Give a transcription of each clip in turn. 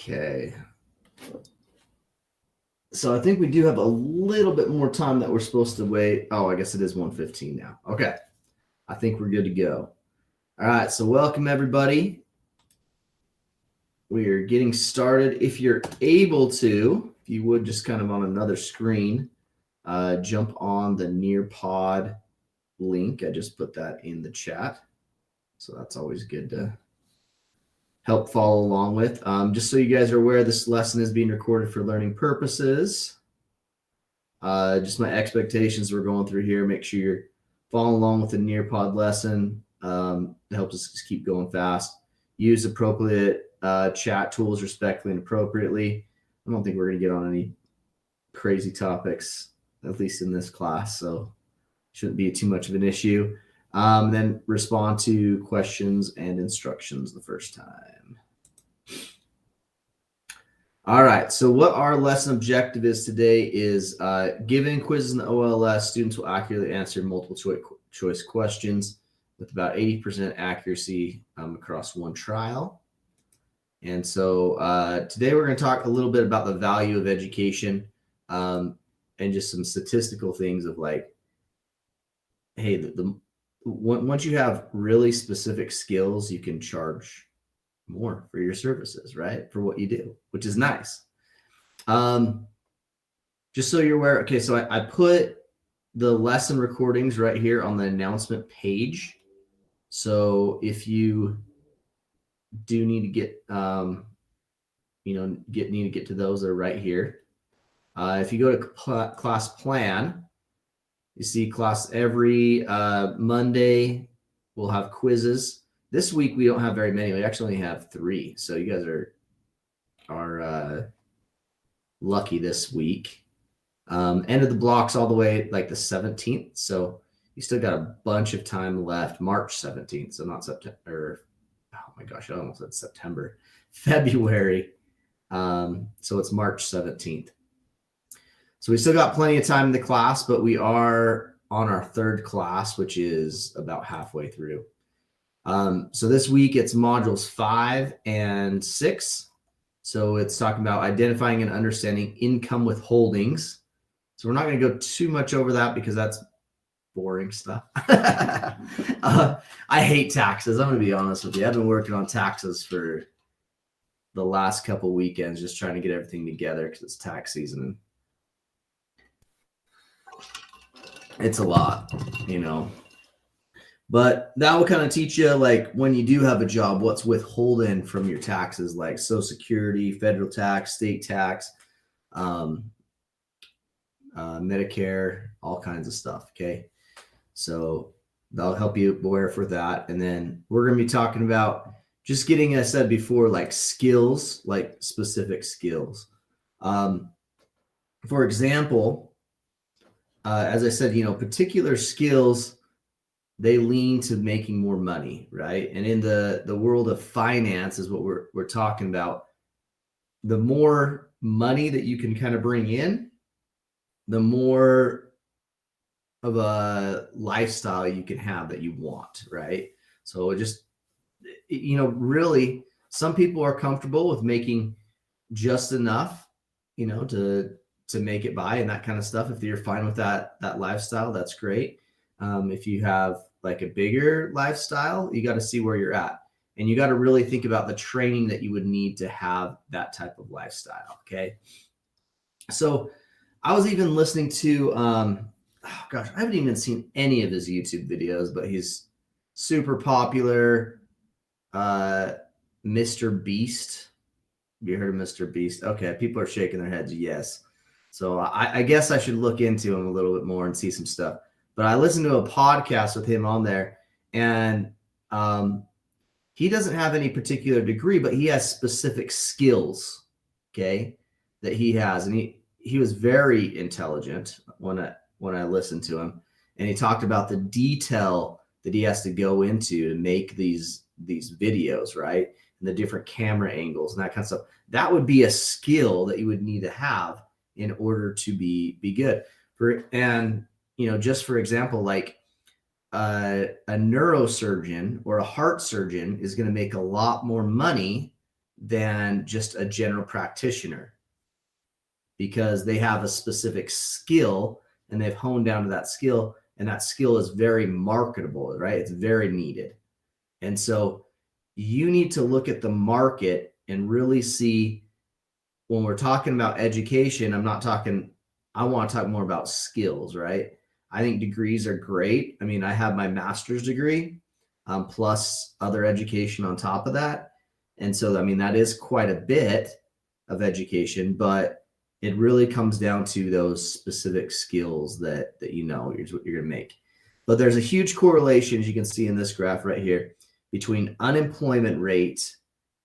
Okay. So I think we do have a little bit more time that we're supposed to wait. Oh, I guess it is 1:15 now. Okay. I think we're good to go. All right. So welcome, everybody. We are getting started. If you're able to, if you would just kind of on another screen, jump on the Nearpod link. I just put that in the chat. So that's always good to help follow along with. Just so you guys are aware, this lesson is being recorded for learning purposes. Just my expectations we're going through here. Make sure you're following along with the Nearpod lesson. It helps us just keep going fast. Use appropriate chat tools respectfully and appropriately. I don't think we're going to get on any crazy topics, at least in this class, so shouldn't be too much of an issue. Then respond to questions and instructions the first time. All right, so what our lesson objective is today is given quizzes in the OLS, students will accurately answer multiple choice questions with about 80% accuracy across one trial. And so today we're going to talk a little bit about the value of education and just some statistical things of like, hey, once you have really specific skills, you can charge more for your services, right? For what you do, which is nice. Just so you're aware, okay, so I put the lesson recordings right here on the announcement page. So if you do need to get, need to get to those, they're right here. If you go to class plan, you see class every Monday, we'll have quizzes. This week, we don't have very many. We actually only have 3. So you guys are lucky this week. End of the blocks all the way like the 17th. So you still got a bunch of time left. March 17th. So not September. Oh my gosh, I almost said September. February. So it's March 17th. So we still got plenty of time in the class, but we are on our 3rd class, which is about halfway through. So this week it's modules 5 and 6. So it's talking about identifying and understanding income withholdings. So we're not going to go too much over that because that's boring stuff. I hate taxes. I'm going to be honest with you. I've been working on taxes for the last couple weekends, just trying to get everything together because it's tax season. And it's a lot, But that will kind of teach you, like, when you do have a job, what's withholding from your taxes, like Social Security, federal tax, state tax, Medicare, all kinds of stuff, okay? So that'll help you aware for that. And then we're going to be talking about just getting, as I said before, like skills, like specific skills. For example, as I said, particular skills, they lean to making more money, right? And in the world of finance is what we're talking about. The more money that you can kind of bring in, the more of a lifestyle you can have that you want, right? So just, really, some people are comfortable with making just enough, to make it by and that kind of stuff. If you're fine with that lifestyle, that's great. If you have like a bigger lifestyle, you got to see where you're at. And you got to really think about the training that you would need to have that type of lifestyle, okay? So I was even listening to, I haven't even seen any of his YouTube videos, but he's super popular. Mr. Beast. Have you heard of Mr. Beast? Okay, people are shaking their heads yes. So I guess I should look into him a little bit more and see some stuff. But I listened to a podcast with him on there, and he doesn't have any particular degree, but he has specific skills, okay, that he has. And he was very intelligent when I listened to him. And he talked about the detail that he has to go into to make these videos, right? And the different camera angles and that kind of stuff. That would be a skill that you would need to have in order to be good. Just for example, like a neurosurgeon or a heart surgeon is going to make a lot more money than just a general practitioner, because they have a specific skill and they've honed down to that skill, and that skill is very marketable, right? It's very needed. And so you need to look at the market and really see, when we're talking about education, I want to talk more about skills, right? I think degrees are great. I mean, I have my master's degree, plus other education on top of that. And so, I mean, that is quite a bit of education, but it really comes down to those specific skills that you know you're going to make. But there's a huge correlation, as you can see in this graph right here, between unemployment rate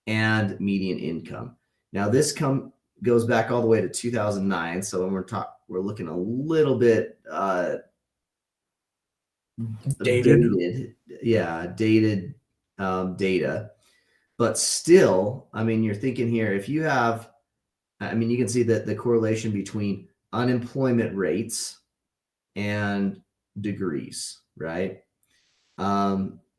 and median income. Now, this goes back all the way to 2009. So when we're looking a little bit dated data, but still, I mean, you're thinking here, if you have, I mean, you can see that the correlation between unemployment rates and degrees, right?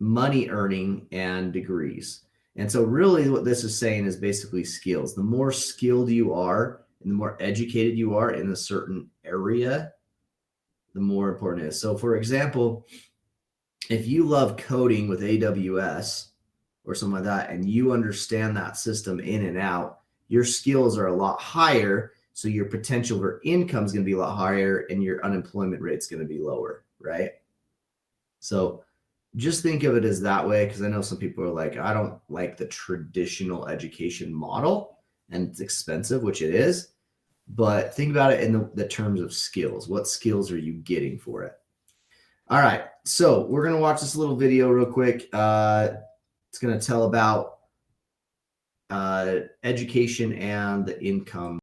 Money earning and degrees. And so really what this is saying is basically skills. The more skilled you are and the more educated you are in a certain area, the more important it is. So for example, if you love coding with AWS or something like that, and you understand that system in and out, your skills are a lot higher. So your potential for income is going to be a lot higher and your unemployment rate is going to be lower, right? So just think of it as that way, because I know some people are like, I don't like the traditional education model and it's expensive, which it is. But think about it in the terms of skills. What skills are you getting for it? All right, so we're going to watch this little video real quick. It's going to tell about education and the income.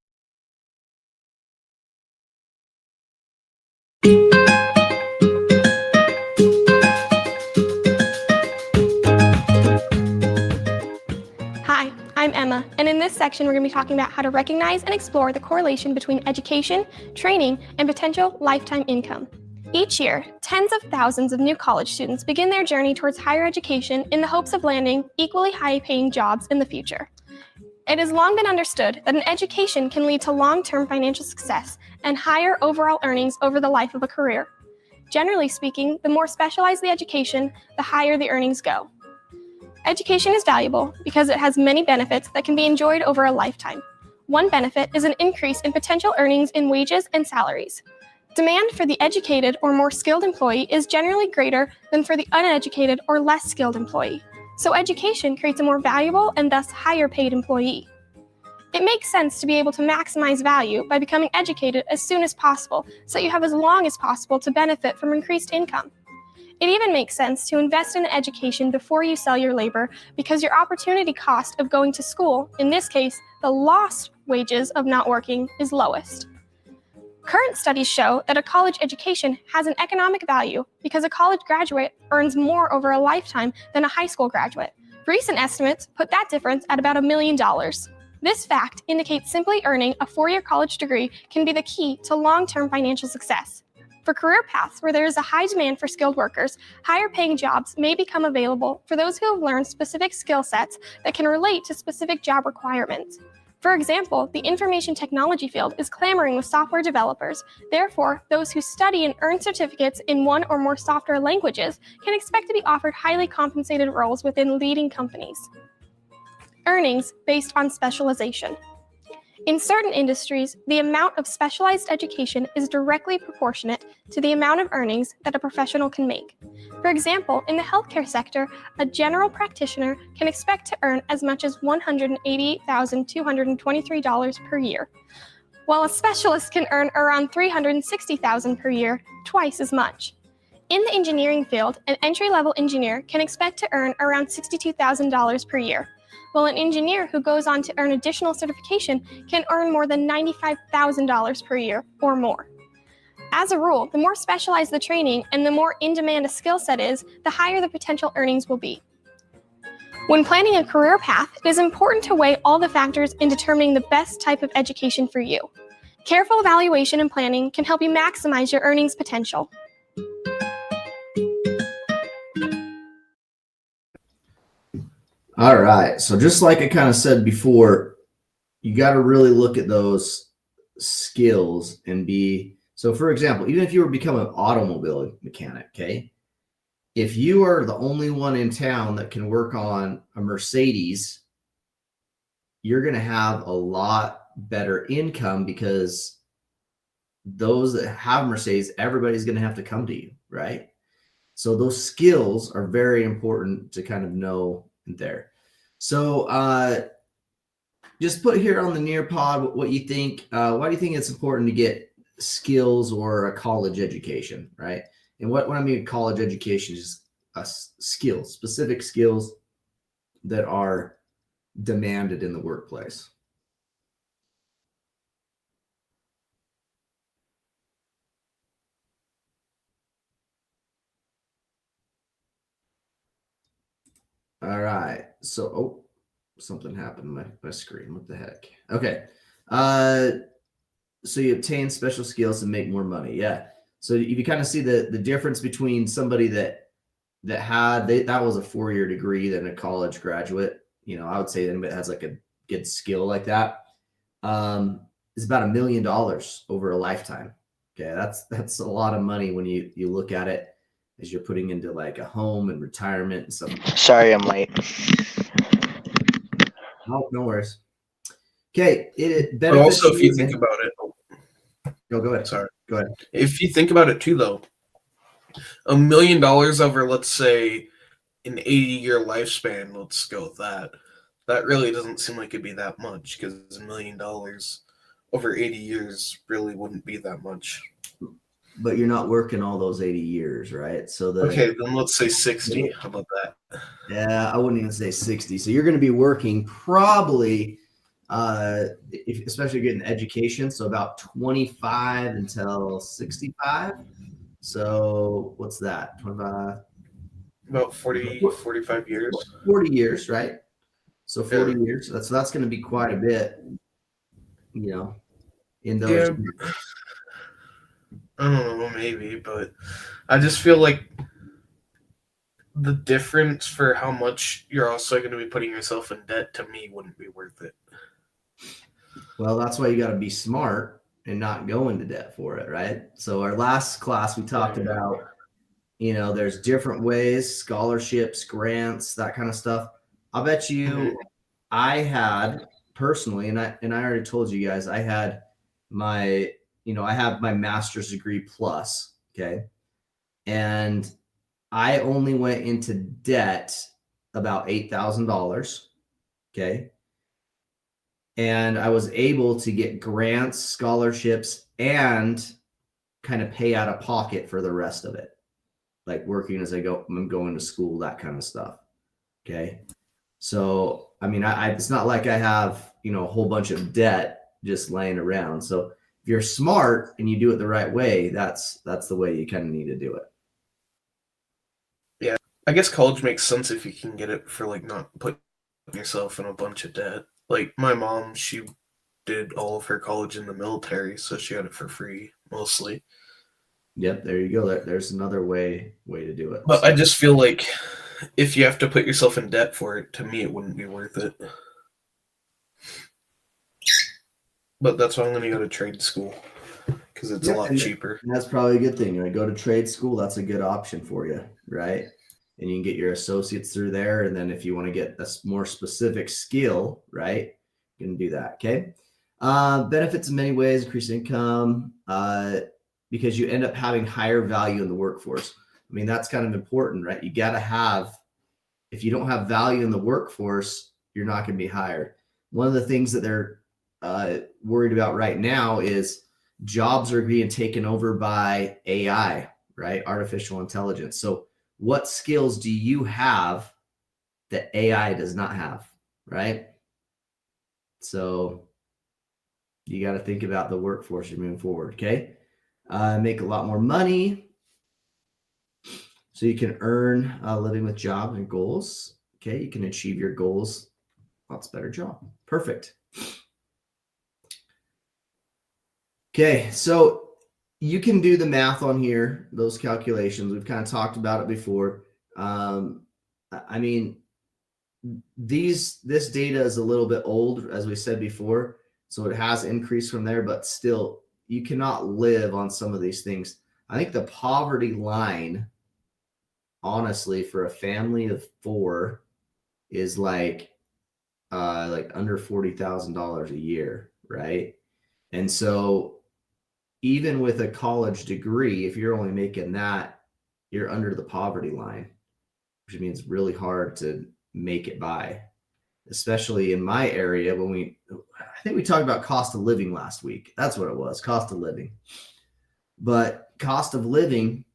Hi, I'm Emma, and in this section we're going to be talking about how to recognize and explore the correlation between education, training, and potential lifetime income. Each year, tens of thousands of new college students begin their journey towards higher education in the hopes of landing equally high-paying jobs in the future. It has long been understood that an education can lead to long-term financial success and higher overall earnings over the life of a career. Generally speaking, the more specialized the education, the higher the earnings go. Education is valuable because it has many benefits that can be enjoyed over a lifetime. One benefit is an increase in potential earnings in wages and salaries. Demand for the educated or more skilled employee is generally greater than for the uneducated or less skilled employee. So education creates a more valuable and thus higher paid employee. It makes sense to be able to maximize value by becoming educated as soon as possible, so you have as long as possible to benefit from increased income. It even makes sense to invest in education before you sell your labor, because your opportunity cost of going to school, in this case, the lost wages of not working, is lowest. Current studies show that a college education has an economic value because a college graduate earns more over a lifetime than a high school graduate. Recent estimates put that difference at about $1 million. This fact indicates simply earning a 4-year college degree can be the key to long-term financial success. For career paths where there is a high demand for skilled workers, higher paying jobs may become available for those who have learned specific skill sets that can relate to specific job requirements. For example, the information technology field is clamoring with software developers. Therefore, those who study and earn certificates in one or more software languages can expect to be offered highly compensated roles within leading companies. Earnings based on specialization. In certain industries, the amount of specialized education is directly proportionate to the amount of earnings that a professional can make. For example, in the healthcare sector, a general practitioner can expect to earn as much as $188,223 per year, while a specialist can earn around $360,000 per year, twice as much. In the engineering field, an entry-level engineer can expect to earn around $62,000 per year, while an engineer who goes on to earn additional certification can earn more than $95,000 per year or more. As a rule, the more specialized the training and the more in demand a skill set is, the higher the potential earnings will be. When planning a career path, it is important to weigh all the factors in determining the best type of education for you. Careful evaluation and planning can help you maximize your earnings potential. All right. So just like I kind of said before, you got to really look at those skills and be, so for example, even if you were to become an automobile mechanic, okay, if you are the only one in town that can work on a Mercedes, you're going to have a lot better income because those that have Mercedes, everybody's going to have to come to you, right? So those skills are very important to kind of know there. So just put here on the Nearpod what you think. Why do you think it's important to get skills or a college education, right? And what I mean college education is skills, specific skills that are demanded in the workplace. All right. So, something happened to my screen. What the heck? Okay. So you obtain special skills and make more money. Yeah. So you kind of see the difference between somebody that had that was a 4-year degree than a college graduate. You know, I would say anybody that has like a good skill like that is about $1 million over a lifetime. Okay, that's a lot of money when you look at it as you're putting into like a home and retirement and stuff. Sorry, I'm late. No worries. Okay, it But benefits also, if you you. think about it, Go ahead. sorry. Go ahead. If you think about it too, though, $1 million over, let's say, an 80-year lifespan, let's go with that. That really doesn't seem like it'd be that much because $1 million over 80 years really wouldn't be that much. But you're not working all those 80 years, right? So Okay, then let's say 60. How about that? Yeah, I wouldn't even say 60. So you're going to be working probably, especially getting education, so about 25 until 65. So what's that? 25, About 40, 45 years. 40 years, right? So 40 years. That's going to be quite a bit, in those. Yeah, I don't know, maybe, but I just feel like the difference for how much you're also going to be putting yourself in debt to me wouldn't be worth it. Well, that's why you got to be smart and not go into debt for it, right? So our last class we talked about, there's different ways, scholarships, grants, that kind of stuff. I'll bet you I had personally, and I already told you guys, I had my, I have my master's degree plus, okay? And I only went into debt about $8,000, okay? And I was able to get grants, scholarships, and kind of pay out of pocket for the rest of it, like working as I'm going to school, that kind of stuff. Okay. So, I mean, it's not like I have, a whole bunch of debt just laying around. So if you're smart and you do it the right way, that's the way you kind of need to do it. Yeah. I guess college makes sense if you can get it for like not putting yourself in a bunch of debt. Like my mom, she did all of her college in the military, so she got it for free mostly. Yep, there you go. There's another way to do it. But I just feel like if you have to put yourself in debt for it, to me, it wouldn't be worth it. But that's why I'm going to go to trade school because it's a lot cheaper. That's probably a good thing. Go to trade school. That's a good option for you, right? And you can get your associates through there. And then if you want to get a more specific skill, right, you can do that. Okay. Benefits in many ways, increase income, because you end up having higher value in the workforce. I mean, that's kind of important, right? You got to have, if you don't have value in the workforce, you're not going to be hired. One of the things that they're worried about right now is jobs are being taken over by AI, right? Artificial intelligence. So what skills do you have that AI does not have, right? So you got to think about the workforce you're moving forward, okay? Make a lot more money so you can earn a living with jobs and goals. Okay, you can achieve your goals. Lots better job. Perfect. Okay, so you can do the math on here, those calculations. We've kind of talked about it before. I mean, this data is a little bit old, as we said before, so it has increased from there, but still, you cannot live on some of these things. I think the poverty line, honestly, for a family of 4 is like under $40,000 a year, right? And so even with a college degree, if you're only making that, you're under the poverty line, which means it's really hard to make it by, especially in my area. I think we talked about cost of living last week. That's what it was, cost of living. But cost of living,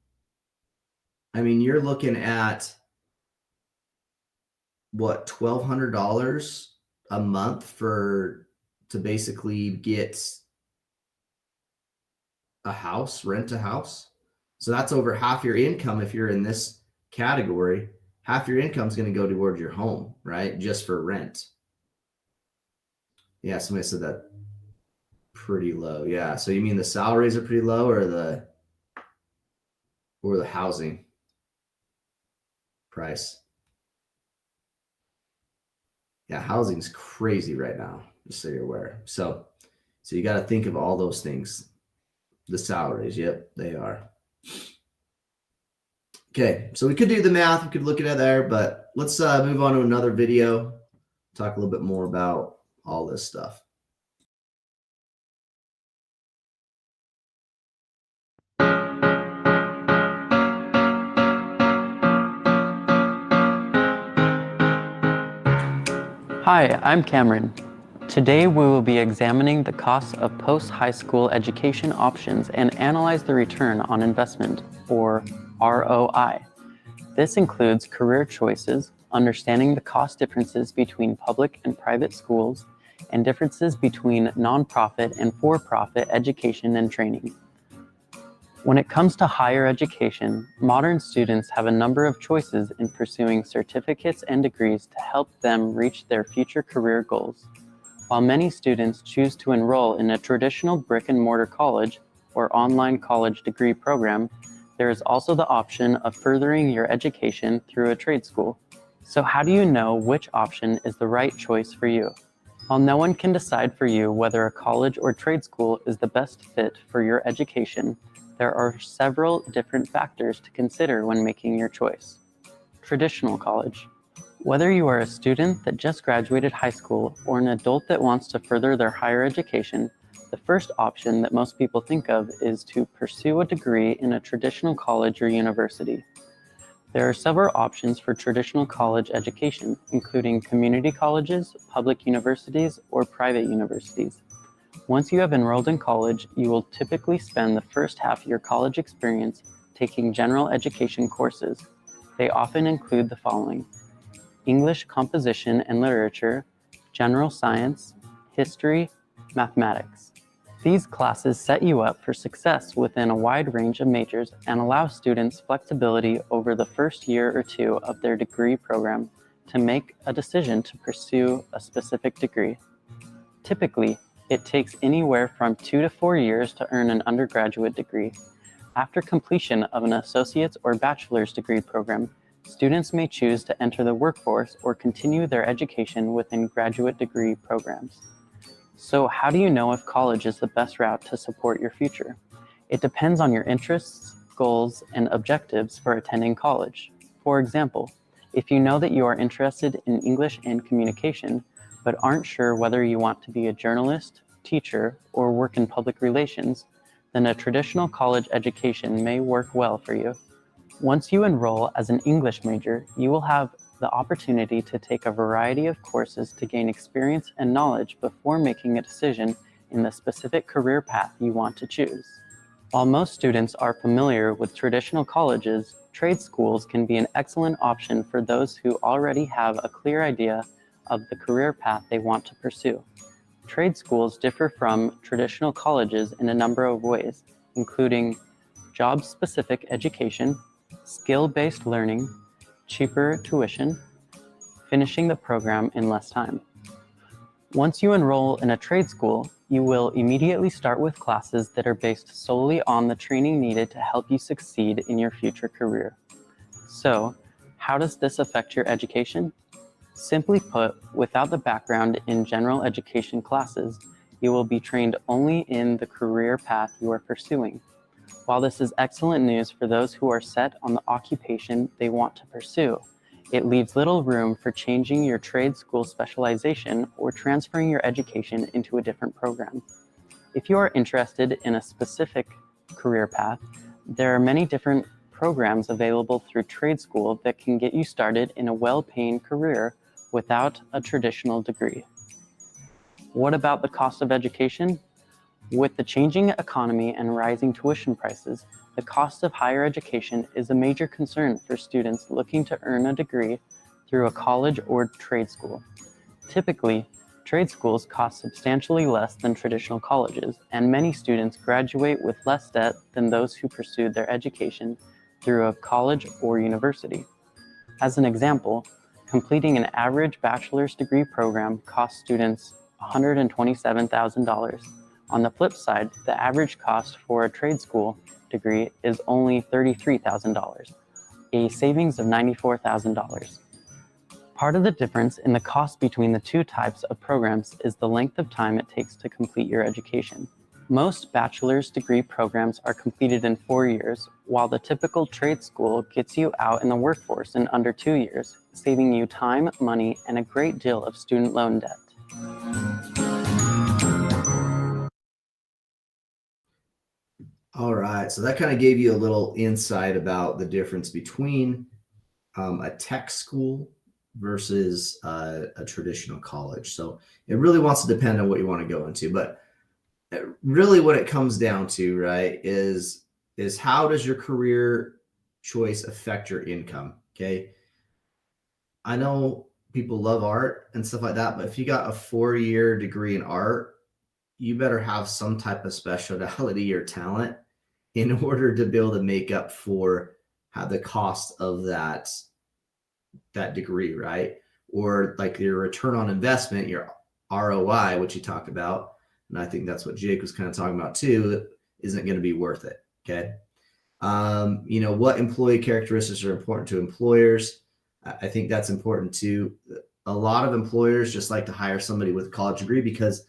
I mean, you're looking at what, $1,200 a month to basically get a house, rent a house. So that's over half your income. If you're in this category, half your income is going to go towards your home, right? Just for rent. Yeah, somebody said that pretty low. Yeah. So you mean the salaries are pretty low, or the housing price? Yeah, housing's crazy right now, just so you're aware. So you got to think of all those things. The salaries, yep, they are. Okay, so we could do the math, we could look at it there, but let's move on to another video, talk a little bit more about all this stuff. Hi, I'm Cameron. Today we will be examining the costs of post-high school education options and analyze the return on investment, or ROI. This includes career choices, understanding the cost differences between public and private schools, and differences between nonprofit and for-profit education and training. When it comes to higher education, modern students have a number of choices in pursuing certificates and degrees to help them reach their future career goals. While many students choose to enroll in a traditional brick-and-mortar college or online college degree program, there is also the option of furthering your education through a trade school. So how do you know which option is the right choice for you? While no one can decide for you whether a college or trade school is the best fit for your education, there are several different factors to consider when making your choice. Traditional college. Whether you are a student that just graduated high school or an adult that wants to further their higher education, the first option that most people think of is to pursue a degree in a traditional college or university. There are several options for traditional college education, including community colleges, public universities, or private universities. Once you have enrolled in college, you will typically spend the first half of your college experience taking general education courses. They often include the following: English composition and literature, general science, history, mathematics. These classes set you up for success within a wide range of majors and allow students flexibility over the first year or two of their degree program to make a decision to pursue a specific degree. Typically, it takes anywhere from 2 to 4 years to earn an undergraduate degree. After completion of an associate's or bachelor's degree program, students may choose to enter the workforce or continue their education within graduate degree programs. So how do you know if college is the best route to support your future? It depends on your interests, goals, and objectives for attending college. For example, if you know that you are interested in English and communication, but aren't sure whether you want to be a journalist, teacher, or work in public relations, then a traditional college education may work well for you. Once you enroll as an English major, you will have the opportunity to take a variety of courses to gain experience and knowledge before making a decision in the specific career path you want to choose. While most students are familiar with traditional colleges, trade schools can be an excellent option for those who already have a clear idea of the career path they want to pursue. Trade schools differ from traditional colleges in a number of ways, including job-specific education, skill-based learning, cheaper tuition, finishing the program in less time. Once you enroll in a trade school, you will immediately start with classes that are based solely on the training needed to help you succeed in your future career. So, how does this affect your education? Simply put, without the background in general education classes, you will be trained only in the career path you are pursuing. While this is excellent news for those who are set on the occupation they want to pursue, it leaves little room for changing your trade school specialization or transferring your education into a different program. If you are interested in a specific career path, there are many different programs available through trade school that can get you started in a well-paying career without a traditional degree. What about the cost of education? With the changing economy and rising tuition prices, the cost of higher education is a major concern for students looking to earn a degree through a college or trade school. Typically, trade schools cost substantially less than traditional colleges, and many students graduate with less debt than those who pursued their education through a college or university. As an example, completing an average bachelor's degree program costs students $127,000. On the flip side, the average cost for a trade school degree is only $33,000, a savings of $94,000. Part of the difference in the cost between the two types of programs is the length of time it takes to complete your education. Most bachelor's degree programs are completed in 4 years, while the typical trade school gets you out in the workforce in under 2 years, saving you time, money, and a great deal of student loan debt. All right, so that kind of gave you a little insight about the difference between a tech school versus a traditional college. So it really wants to depend on what you want to go into, but really what it comes down to, right, is how does your career choice affect your income? Okay, I know people love art and stuff like that, but if you got a 4-year degree in art, you better have some type of specialty or talent in order to be able to make up for how the cost of that degree, right? Or like your return on investment, your ROI, which you talked about, and I think that's what Jake was kind of talking about too, isn't going to be worth it. Okay. What employee characteristics are important to employers? I think that's important too. A lot of employers just like to hire somebody with a college degree because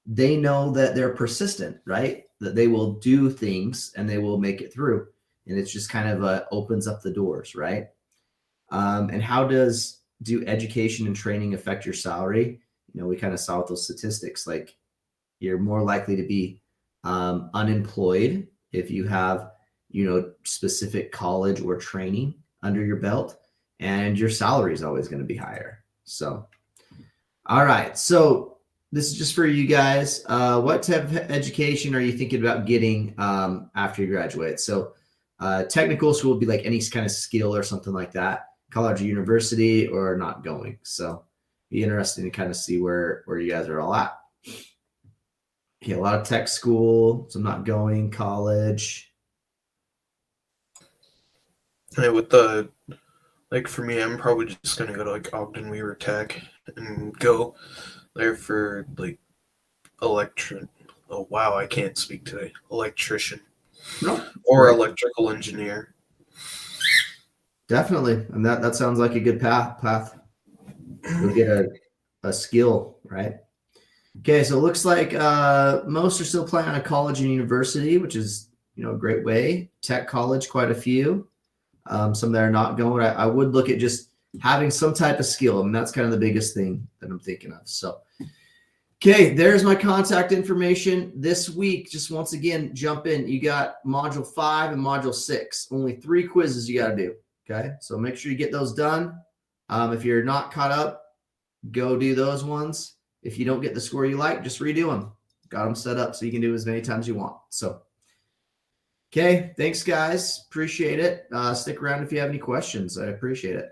they know that they're persistent, right? That they will do things and they will make it through. And it's just kind of opens up the doors, right? And how do education and training affect your salary? We kind of saw with those statistics, like you're more likely to be unemployed if you have, specific college or training under your belt, and your salary is always going to be higher. So, all right. So this is just for you guys. What type of education are you thinking about getting after you graduate? So technical school would be like any kind of skill or something like that. College or university, or not going. So be interesting to kind of see where you guys are all at. Okay, a lot of tech school, so not going, college. And for me, I'm probably just gonna go to like Ogden Weaver Tech and go there for like electrician. Oh wow, I can't speak today. Electrician. No, or right. Electrical engineer. Definitely, and that sounds like a good path. You'll get a skill, right? Okay, so it looks like most are still planning on a college and university, which is a great way. Tech college, quite a few. Some that are not going. I would look at just having some type of skill. I mean, that's kind of the biggest thing that I'm thinking of. So, okay, there's my contact information. This week, just once again, jump in. You got Module 5 and Module 6. Only 3 quizzes you got to do. Okay, so make sure you get those done. If you're not caught up, go do those ones. If you don't get the score you like, just redo them. Got them set up so you can do as many times as you want. So, okay, thanks, guys. Appreciate it. Stick around if you have any questions. I appreciate it.